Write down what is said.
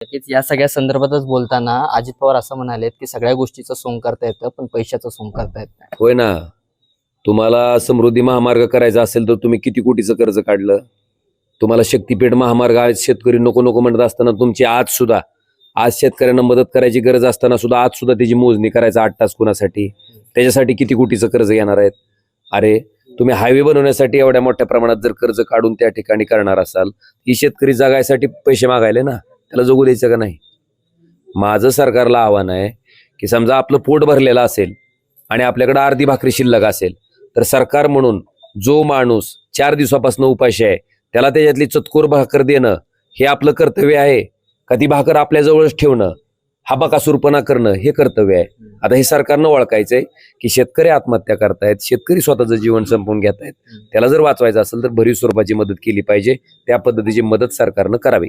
नक्कीच या सगळ्या संदर्भातच बोलताना अजित पवार असं म्हणालेत की सगळ्या गोष्टीचं सोंग करता येतं पण पैशाचं सोंग करता येत नाही. होय ना. तुम्हाला समृद्धी महामार्ग करायचा असेल तर तुम्ही किती कोटीचं कर्ज काढलं? तुम्हाला शक्तीपीठ महामार्ग आज शेतकरी नको नको म्हणत असताना तुमची आज शेतकऱ्यांना मदत करायची गरज असताना सुद्धा आज सुद्धा त्याची मोजणी करायचा 8 तास कुणासाठी? त्याच्यासाठी किती कोटीचं कर्ज घेणार आहेत? अरे तुम्ही हायवे बनवण्यासाठी एवढ्या मोठ्या प्रमाणात जर कर्ज काढून त्या ठिकाणी करणार असाल, ही शेतकरी जगायसाठी पैसे मागायले ना, त्याला जगू द्यायचं का नाही? माझं सरकारला आव्हान आहे की समजा आपलं पोट भरलेलं असेल आणि आपल्याकडे अर्धी भाकरी शिल्लक असेल तर सरकार म्हणून जो माणूस 4 दिवसापासून उपाशी आहे त्याला त्याच्यातली चतकोर भाकर देणं हे आपलं कर्तव्य आहे का ती भाकर आपल्या जवळच ठेवणं, हा बकासूरपणा करणं हे कर्तव्य आहे? आता हे सरकारनं ओळखायचंय की शेतकरी आत्महत्या करतायत, शेतकरी स्वतःचं जीवन संपवून घेत आहेत, त्याला जर वाचवायचं असेल तर भरीव स्वरूपाची मदत केली पाहिजे. त्या पद्धतीची मदत सरकारनं करावी.